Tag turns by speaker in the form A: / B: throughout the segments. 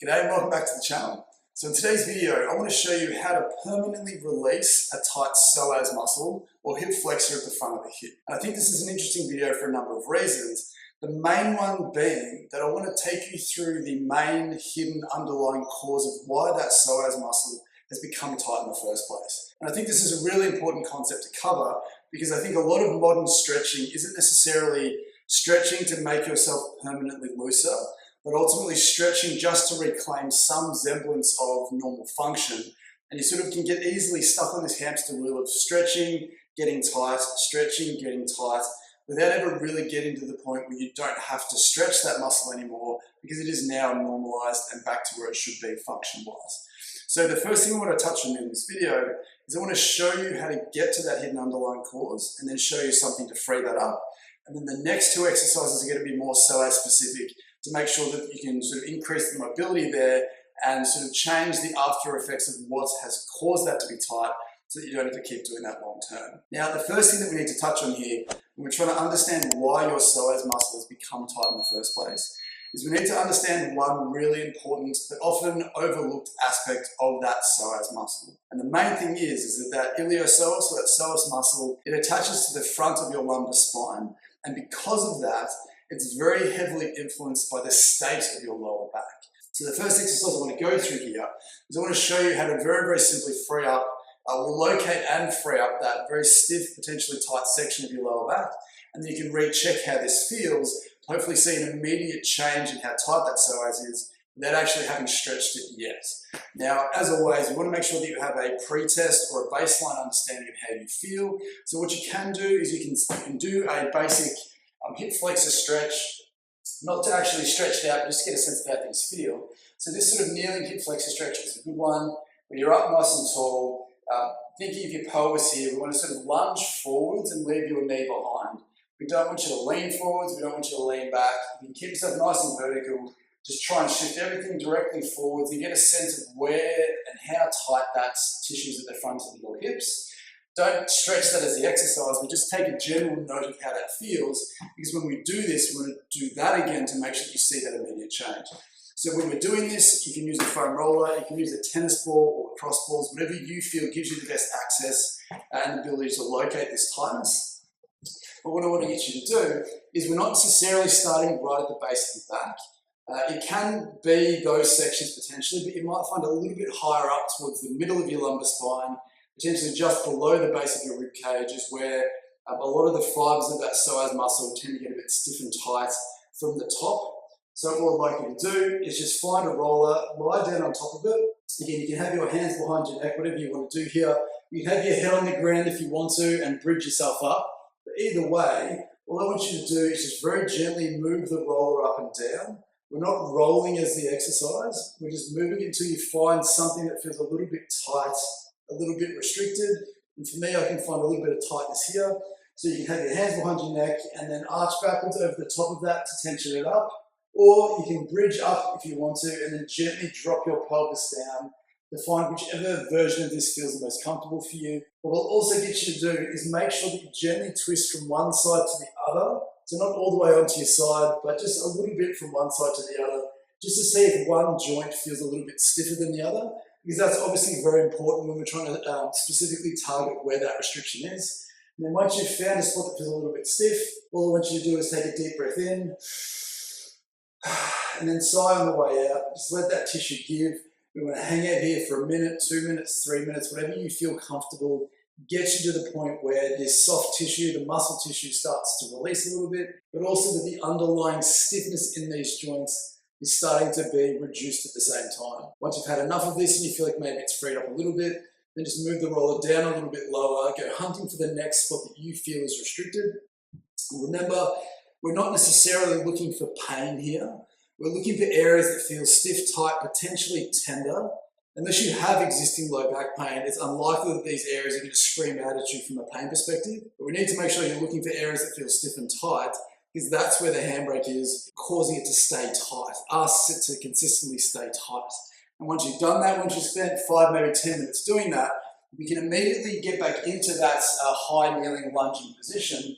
A: G'day and welcome back to the channel. So in today's video, I want to show you how to permanently release a tight psoas muscle or hip flexor at the front of the hip. And I think this is an interesting video for a number of reasons. The main one being that I want to take you through the main hidden underlying cause of why that psoas muscle has become tight in the first place. And I think this is a really important concept to cover because I think a lot of modern stretching isn't necessarily stretching to make yourself permanently looser, but ultimately stretching just to reclaim some semblance of normal function. And you sort of can get easily stuck on this hamster wheel of stretching, getting tight, stretching, getting tight, without ever really getting to the point where you don't have to stretch that muscle anymore because it is now normalized and back to where it should be function-wise. So the first thing I want to touch on in this video is I want to show you how to get to that hidden underlying cause and then show you something to free that up. And then the next two exercises are going to be more psoas specific to make sure that you can sort of increase the mobility there and sort of change the after effects of what has caused that to be tight so that you don't have to keep doing that long term. Now, the first thing that we need to touch on here, when we're trying to understand why your psoas muscle has become tight in the first place, is we need to understand one really important but often overlooked aspect of that psoas muscle. And the main thing is that iliopsoas, or that psoas muscle, it attaches to the front of your lumbar spine, and because of that, it's very heavily influenced by the state of your lower back. So the first exercise I want to go through here is I want to show you how to very, very simply free up, locate and free up that very stiff, potentially tight section of your lower back, and then you can recheck how this feels, hopefully see an immediate change in how tight that psoas is without actually having stretched it yet. Now, as always, you want to make sure that you have a pre-test or a baseline understanding of how you feel. So what you can do is you can do a basic hip flexor stretch, not to actually stretch it out, but just to get a sense of how things feel. So this sort of kneeling hip flexor stretch is a good one, where you're up nice and tall, thinking of your pelvis here. We want to sort of lunge forwards and leave your knee behind. We don't want you to lean forwards, we don't want you to lean back. You can keep yourself nice and vertical, just try and shift everything directly forwards and get a sense of where and how tight that tissue is at the front of your hips. Don't stretch that as the exercise, but just take a general note of how that feels, because when we do this, we're going to do that again to make sure you see that immediate change. So when we're doing this, you can use a foam roller, you can use a tennis ball or cross balls, whatever you feel gives you the best access and ability to locate this tightness. But what I want to get you to do is we're not necessarily starting right at the base of the back. It can be those sections potentially, but you might find a little bit higher up towards the middle of your lumbar spine, potentially just below the base of your rib cage is where a lot of the fibers of that psoas muscle tend to get a bit stiff and tight from the top. So what I'd like you to do is just find a roller, lie down on top of it. Again, you can have your hands behind your neck, whatever you want to do here. You can have your head on the ground if you want to and bridge yourself up. But either way, all I want you to do is just very gently move the roller up and down. We're not rolling as the exercise. We're just moving until you find something that feels a little bit tight, a little bit restricted. And for me, I can find a little bit of tightness here. So you can have your hands behind your neck and then arch backwards over the top of that to tension it up. Or you can bridge up if you want to and then gently drop your pelvis down to find whichever version of this feels the most comfortable for you. What I'll also get you to do is make sure that you gently twist from one side to the other. So not all the way onto your side, but just a little bit from one side to the other, just to see if one joint feels a little bit stiffer than the other, because that's obviously very important when we're trying to specifically target where that restriction is. And then once you've found a spot that feels a little bit stiff, all I want you to do is take a deep breath in, and then sigh on the way out. Just let that tissue give. We want to hang out here for a minute, 2 minutes, 3 minutes, whatever you feel comfortable. Get you to the point where this soft tissue, the muscle tissue starts to release a little bit, but also that the underlying stiffness in these joints is starting to be reduced at the same time. Once you've had enough of this and you feel like maybe it's freed up a little bit, then just move the roller down a little bit lower, go hunting for the next spot that you feel is restricted. And remember, we're not necessarily looking for pain here. We're looking for areas that feel stiff, tight, potentially tender. Unless you have existing low back pain, it's unlikely that these areas are going to scream out at you from a pain perspective. But we need to make sure you're looking for areas that feel stiff and tight, because that's where the handbrake is, causing it to stay tight, ask it to consistently stay tight. And once you've done that, once you've spent 5, maybe 10 minutes doing that, we can immediately get back into that high kneeling lunging position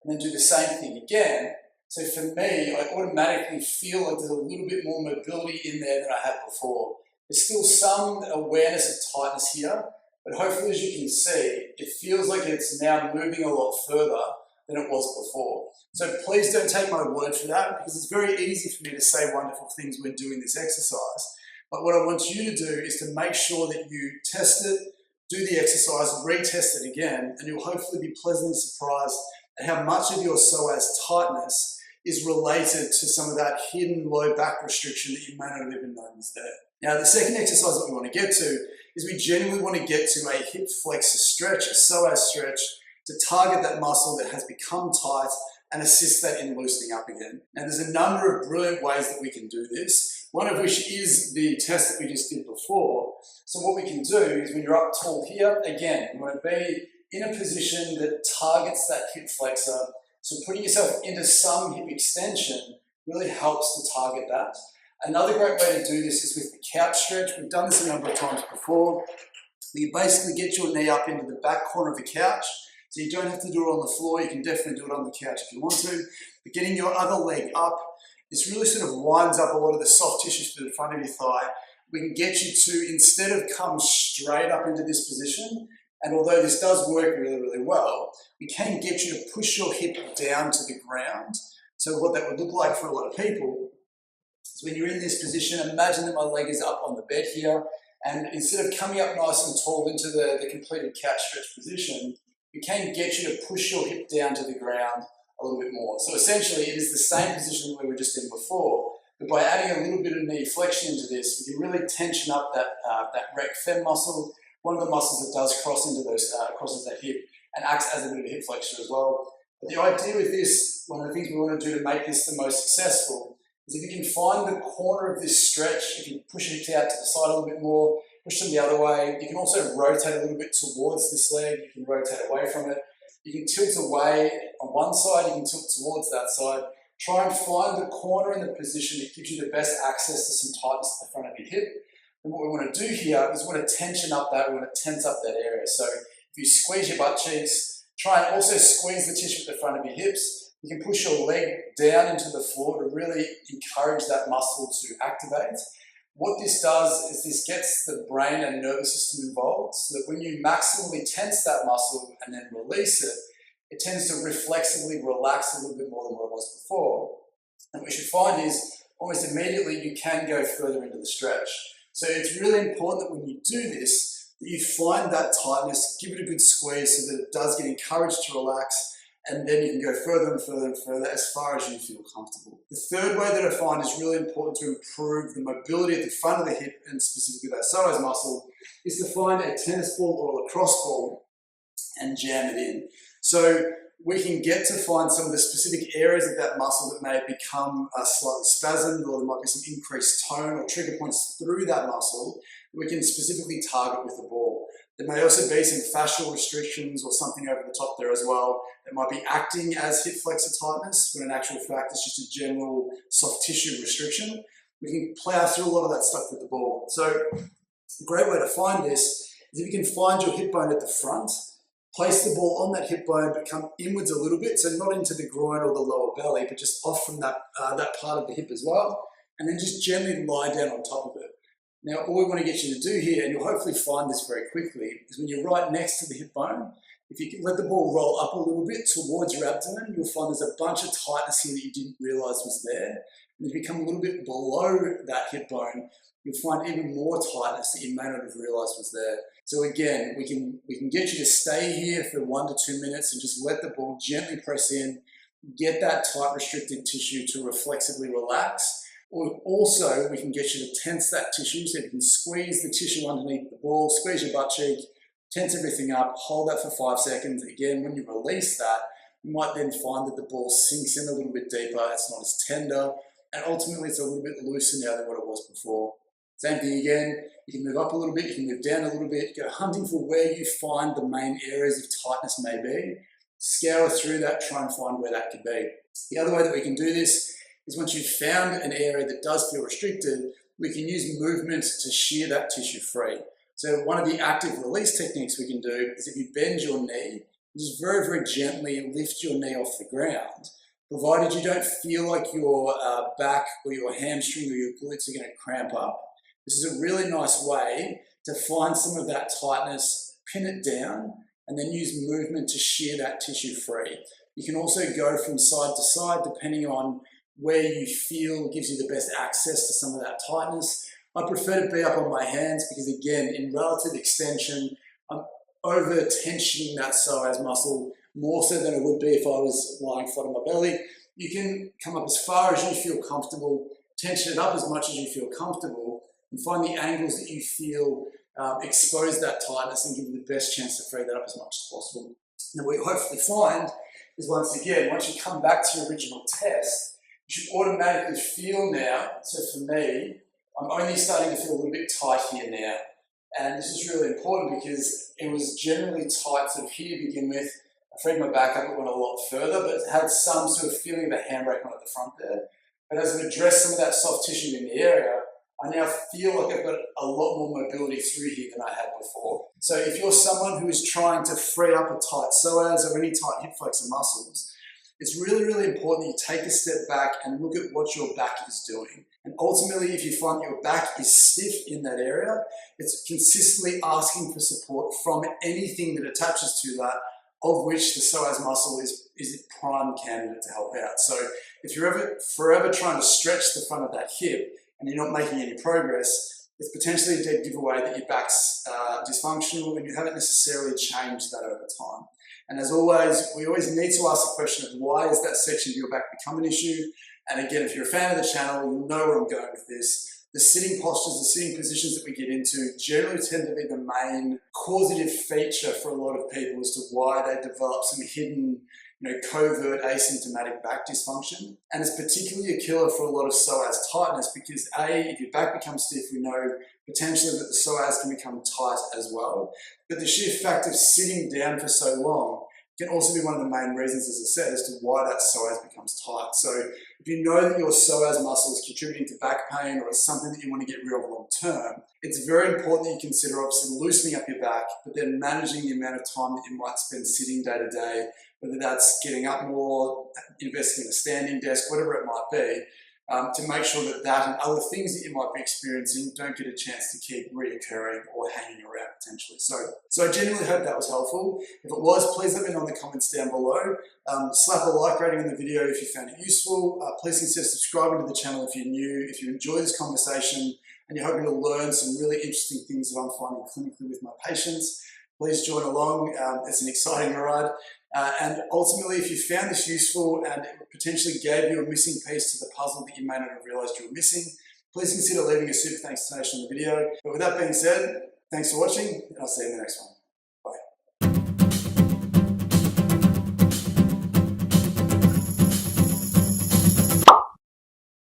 A: and then do the same thing again So for me, I automatically feel like there's a little bit more mobility in there than I had before. There's still some awareness of tightness here, but hopefully, as you can see, it feels like it's now moving a lot further than it was before. So please don't take my word for that, because it's very easy for me to say wonderful things when doing this exercise. But what I want you to do is to make sure that you test it, do the exercise, retest it again, and you'll hopefully be pleasantly surprised at how much of your psoas tightness is related to some of that hidden low back restriction that you may not have even known was there. Now, the second exercise that we want to get to is we generally want to get to a hip flexor stretch, a psoas stretch, to target that muscle that has become tight and assist that in loosening up again. Now, there's a number of brilliant ways that we can do this, one of which is the test that we just did before. So what we can do is when you're up tall here, again, you want to be in a position that targets that hip flexor. So putting yourself into some hip extension really helps to target that. Another great way to do this is with the couch stretch. We've done this a number of times before. You basically get your knee up into the back corner of the couch. So you don't have to do it on the floor. You can definitely do it on the couch if you want to. But getting your other leg up, this really sort of winds up a lot of the soft tissues to the front of your thigh. We can get you to, instead of come straight up into this position, and although this does work really, really well, we can get you to push your hip down to the ground. So what that would look like for a lot of people is when you're in this position, imagine that my leg is up on the bed here, and instead of coming up nice and tall into the completed couch stretch position, we can get you to push your hip down to the ground a little bit more. So essentially, it is the same position that we were just in before, but by adding a little bit of knee flexion into this, we can really tension up that rec fem muscle, one of the muscles that does cross into those, crosses that hip and acts as a bit of a hip flexor as well. But the idea with this, one of the things we want to do to make this the most successful, is if you can find the corner of this stretch, you can push it out to the side a little bit more, push them the other way. You can also rotate a little bit towards this leg. You can rotate away from it. You can tilt away on one side, you can tilt towards that side. Try and find the corner in the position that gives you the best access to some tightness at the front of your hip. And what we want to do here is we want to tension up that, we want to tense up that area. So if you squeeze your butt cheeks, try and also squeeze the tissue at the front of your hips. You can push your leg down into the floor to really encourage that muscle to activate. What this does is this gets the brain and nervous system involved so that when you maximally tense that muscle and then release it, it tends to reflexively relax a little bit more than what it was before. And what you should find is almost immediately you can go further into the stretch. So it's really important that when you do this, that you find that tightness, give it a good squeeze so that it does get encouraged to relax, and then you can go further and further and further as far as you feel comfortable. The third way that I find is really important to improve the mobility at the front of the hip, and specifically that psoas muscle, is to find a tennis ball or a lacrosse ball and jam it in. So we can get to find some of the specific areas of that muscle that may have become slightly spasmed, or there might be some increased tone or trigger points through that muscle that we can specifically target with the ball. There may also be some fascial restrictions or something over the top there as well that might be acting as hip flexor tightness, when in actual fact it's just a general soft tissue restriction. We can plow through a lot of that stuff with the ball. So a great way to find this is if you can find your hip bone at the front, place the ball on that hip bone but come inwards a little bit, so not into the groin or the lower belly, but just off from that part of the hip as well, and then just gently lie down on top of it. Now, all we want to get you to do here, and you'll hopefully find this very quickly, is when you're right next to the hip bone, if you can let the ball roll up a little bit towards your abdomen, you'll find there's a bunch of tightness here that you didn't realize was there. And if you come a little bit below that hip bone, you'll find even more tightness that you may not have realized was there. So again, we can get you to stay here for 1 to 2 minutes and just let the ball gently press in, get that tight restricted tissue to reflexively relax. Or also, we can get you to tense that tissue, so you can squeeze the tissue underneath the ball, squeeze your butt cheek, tense everything up, hold that for 5 seconds. Again, when you release that, you might then find that the ball sinks in a little bit deeper, it's not as tender, and ultimately it's a little bit looser now than what it was before. Same thing again, you can move up a little bit, you can move down a little bit, go hunting for where you find the main areas of tightness may be, scour through that, try and find where that could be. The other way that we can do this is once you've found an area that does feel restricted, we can use movement to shear that tissue free. So one of the active release techniques we can do is if you bend your knee, just very, very gently lift your knee off the ground, provided you don't feel like your back or your hamstring or your glutes are going to cramp up. This is a really nice way to find some of that tightness, pin it down, and then use movement to shear that tissue free. You can also go from side to side depending on where you feel gives you the best access to some of that tightness. I prefer to be up on my hands because, again, in relative extension, I'm over tensioning that psoas muscle more so than it would be if I was lying flat on my belly. You can come up as far as you feel comfortable, tension it up as much as you feel comfortable, and find the angles that you feel expose that tightness and give you the best chance to free that up as much as possible. Now, what you hopefully find is, once you come back to your original test, you should automatically feel now, so for me, I'm only starting to feel a little bit tight here now. And this is really important because it was generally tight sort of here to begin with. I freed my back up, it went a lot further, but it had some sort of feeling of a handbrake on at the front there. But as I've addressed some of that soft tissue in the area, I now feel like I've got a lot more mobility through here than I had before. So if you're someone who is trying to free up a tight psoas or any tight hip flexor muscles, it's really, really important that you take a step back and look at what your back is doing. And ultimately, if you find that your back is stiff in that area, it's consistently asking for support from anything that attaches to that, of which the psoas muscle is a prime candidate to help out. So if you're ever forever trying to stretch the front of that hip and you're not making any progress, it's potentially a dead giveaway that your back's dysfunctional and you haven't necessarily changed that over time. And as always, we always need to ask the question of why has that section of your back become an issue? And again, if you're a fan of the channel, you'll know where I'm going with this. The sitting postures, the sitting positions that we get into generally tend to be the main causative feature for a lot of people as to why they develop some hidden, covert asymptomatic back dysfunction. And it's particularly a killer for a lot of psoas tightness because if your back becomes stiff, we know potentially that the psoas can become tight as well. But the sheer fact of sitting down for so long can also be one of the main reasons, as I said, as to why that psoas becomes tight. So if you know that your psoas muscle is contributing to back pain or it's something that you want to get rid of long term, it's very important that you consider obviously loosening up your back, but then managing the amount of time that you might spend sitting day to day, whether that's getting up more, investing in a standing desk, whatever it might be, to make sure that that and other things that you might be experiencing don't get a chance to keep reoccurring or hanging around potentially. So I genuinely hope that was helpful. If it was, please let me know in the comments down below. Slap a like rating on the video if you found it useful. Please consider subscribing to the channel if you're new. If you enjoy this conversation and you're hoping to learn some really interesting things that I'm finding clinically with my patients, please join along. It's an exciting ride. And ultimately, if you found this useful and it potentially gave you a missing piece to the puzzle that you may not have realized you were missing, please consider leaving a super thanks donation on the video. But with that being said, thanks for watching, and I'll see you in the next one.